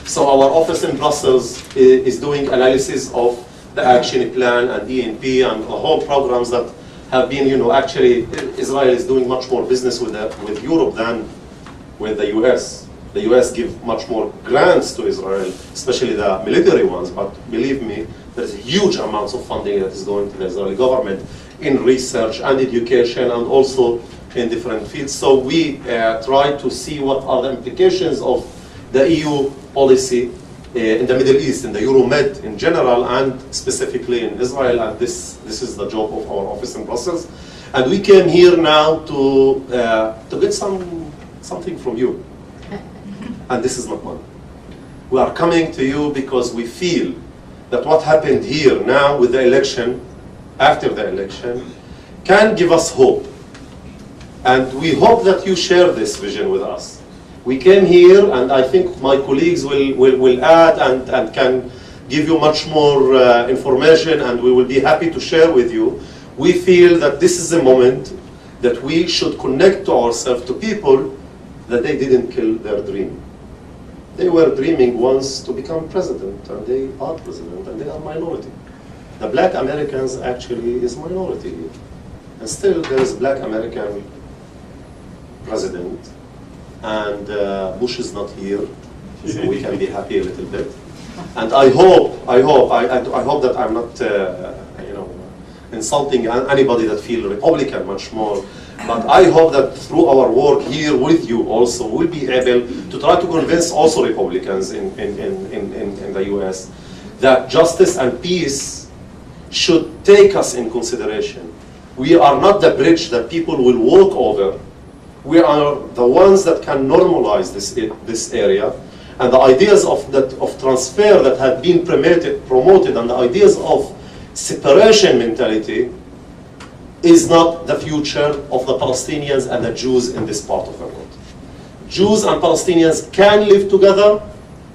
So our office in Brussels is doing analysis of the action plan and ENP and the whole programs that have been, actually Israel is doing much more business with Europe than with the US. The US give much more grants to Israel, especially the military ones, but believe me, there's huge amounts of funding that is going to the Israeli government in research and education and also in different fields. So we try to see what are the implications of the EU policy in the Middle East, in the Euromed in general, and specifically in Israel, and this is the job of our office in Brussels. And we came here now to get something from you. And this is not money. We are coming to you because we feel that what happened here now with the election, after the election, can give us hope. And we hope that you share this vision with us. We came here, and I think my colleagues will add and can give you much more information, and we will be happy to share with you. We feel that this is a moment that we should connect to ourselves, to people that they didn't kill their dream. They were dreaming once to become president, and they are president, and they are minority. The black Americans actually is minority here. And still there is black American president, and Bush is not here, so we can be happy a little bit. And I hope that I'm not, insulting anybody that feel Republican much more. But I hope that through our work here with you also, we'll be able to try to convince also Republicans in the US that justice and peace should take us in consideration. We are not the bridge that people will walk over. We are the ones that can normalize this area. And the ideas of transfer that have been promoted and the ideas of separation mentality is not the future of the Palestinians and the Jews in this part of the world. Jews and Palestinians can live together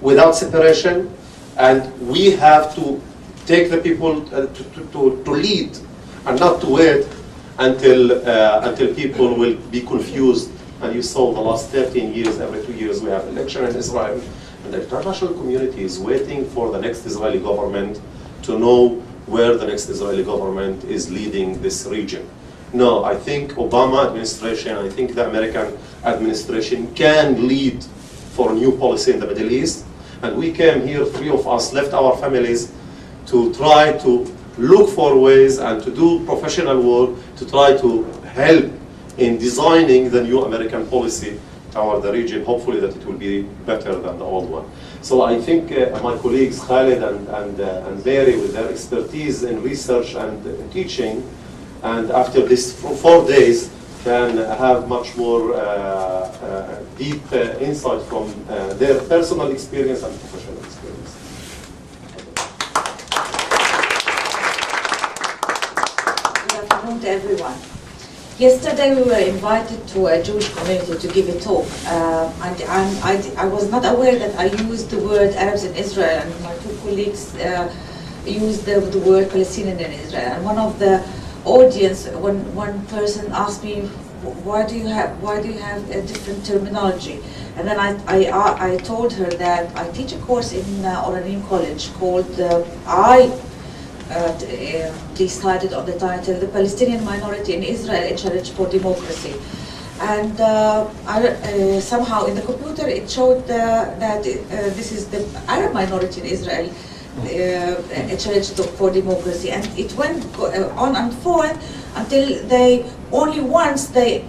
without separation, and we have to take the people to lead and not to wait until people will be confused. And you saw the last 13 years, every 2 years we have election in Israel, and the international community is waiting for the next Israeli government to know where the next Israeli government is leading this region. No, I think Obama administration, I think the American administration can lead for new policy in the Middle East. And we came here, 3 of us left our families to try to look for ways and to do professional work to try to help in designing the new American policy toward the region. Hopefully that it will be better than the old one. So I think my colleagues Khaled and Barry, with their expertise in research and teaching, and after this 4 days, can have much more deep insight from their personal experience and professional experience. Good afternoon to everyone. Yesterday we were invited to a Jewish community to give a talk. I was not aware that I used the word Arabs in Israel, and my 2 colleagues used the word Palestinian in Israel. And one of the audience, one person asked me, why do you have a different terminology? And then I told her that I teach a course in Oranim College called decided on the title, The Palestinian Minority in Israel, a Challenge for Democracy. And somehow in the computer it showed that this is the Arab minority in Israel, a challenge for democracy. And it went on and forth until they, only once they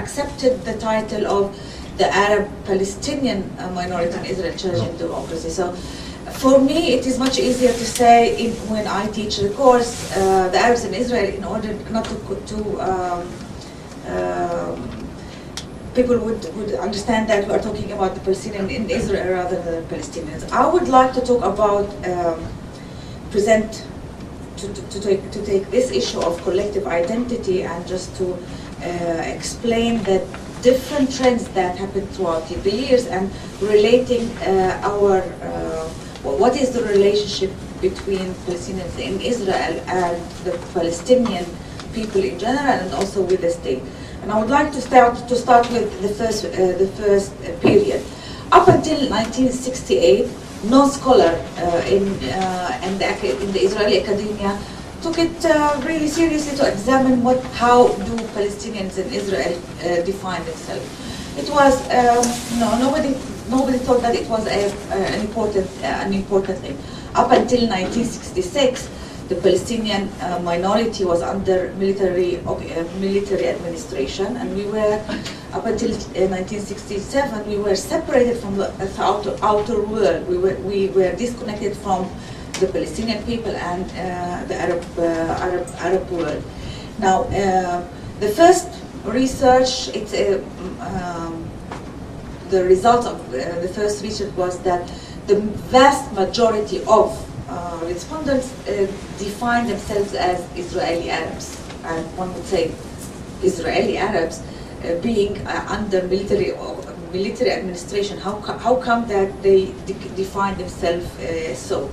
accepted the title of the Arab Palestinian minority in Israel, challenging democracy. So for me, it is much easier to say when I teach the course, the Arabs in Israel, in order not people would understand that we are talking about the Palestinian in Israel rather than the Palestinians. I would like to talk about, to take this issue of collective identity and just to explain that different trends that happened throughout the years and relating what is the relationship between Palestinians in Israel and the Palestinian people in general, and also with the state. And I would like to start with the first period. Up until 1968, no scholar in the Israeli academia took it really seriously to examine how do Palestinians in Israel define themselves. It was nobody thought that it was an important thing. Up until 1966, the Palestinian minority was under military administration, and we were, up until 1967, we were separated from the outer world. We were disconnected from the Palestinian people and the Arab world. Now, the first research, the result of the first research was that the vast majority of respondents define themselves as Israeli Arabs, and one would say Israeli Arabs being under military administration. How come that they define themselves so?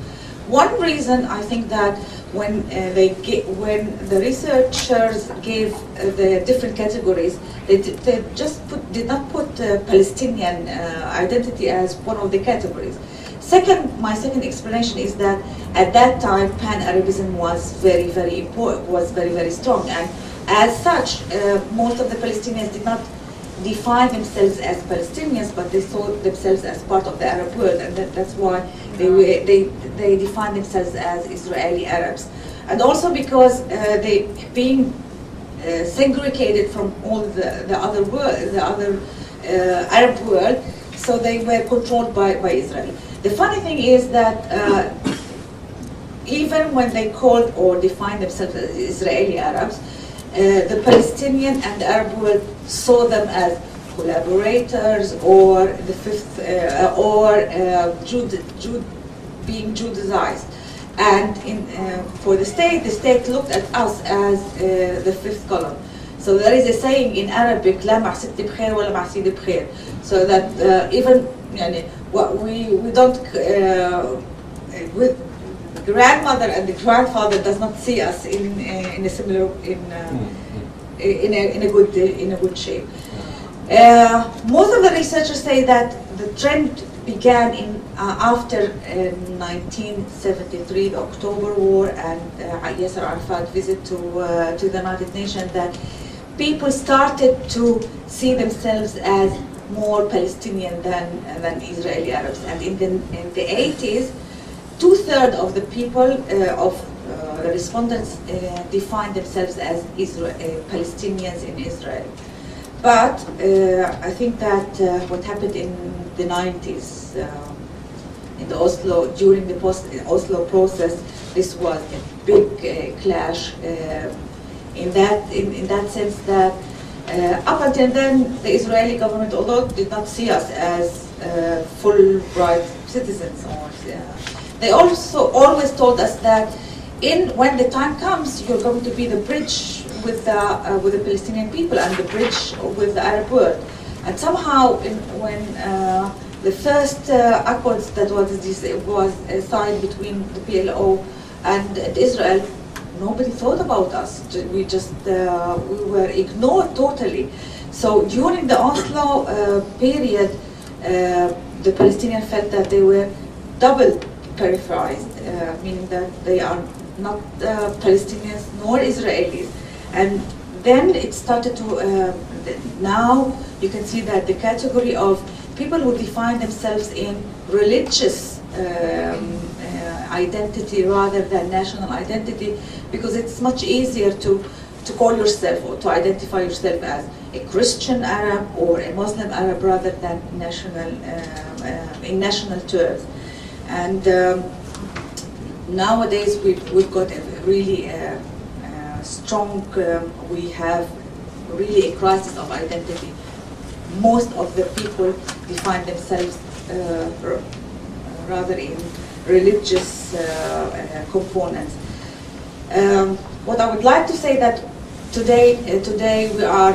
One reason, I think, that when the researchers gave the different categories, they did not put Palestinian identity as one of the categories. My second explanation is that at that time Pan-Arabism was very, very important, was very, very strong, and as such, most of the Palestinians did not define themselves as Palestinians, but they saw themselves as part of the Arab world, and that's why they define themselves as Israeli Arabs. And also because they being segregated from all the other Arab world, so they were controlled by Israel. The funny thing is that even when they called or defined themselves as Israeli Arabs, the Palestinian and the Arab world saw them as collaborators or the fifth, being Judaized. And for the state looked at us as the fifth column. So there is a saying in Arabic, "La ma'sid bkhair wa la ma'sid bkhair," so that even we don't, with grandmother and the grandfather does not see us in a similar in a good shape. Most of the researchers say that the trend began after 1973, the October War, and Yasser Arafat's visit to the United Nations, that people started to see themselves as more Palestinian than Israeli Arabs. And in the 80s, 2/3 of the people of the respondents defined themselves as Palestinians in Israel. But I think that what happened in the 90s, in the during the post-Oslo process, this was a big clash. In that sense that up until then, the Israeli government, although did not see us as full-bright citizens, they also always told us that when the time comes, you're going to be the bridge with the Palestinian people and the bridge with the Arab world. And somehow, when the first accords that was signed between the PLO and Israel, nobody thought about us. We were ignored totally. So during the Oslo period, the Palestinians felt that they were double peripherized, meaning that they are not Palestinians nor Israelis. And then it started to, now you can see that the category of people who define themselves in religious identity rather than national identity, because it's much easier to call yourself or to identify yourself as a Christian Arab or a Muslim Arab rather than in national terms. And nowadays we've got a really strong, we have really a crisis of identity. Most of the people define themselves rather in religious components. What I would like to say that today we are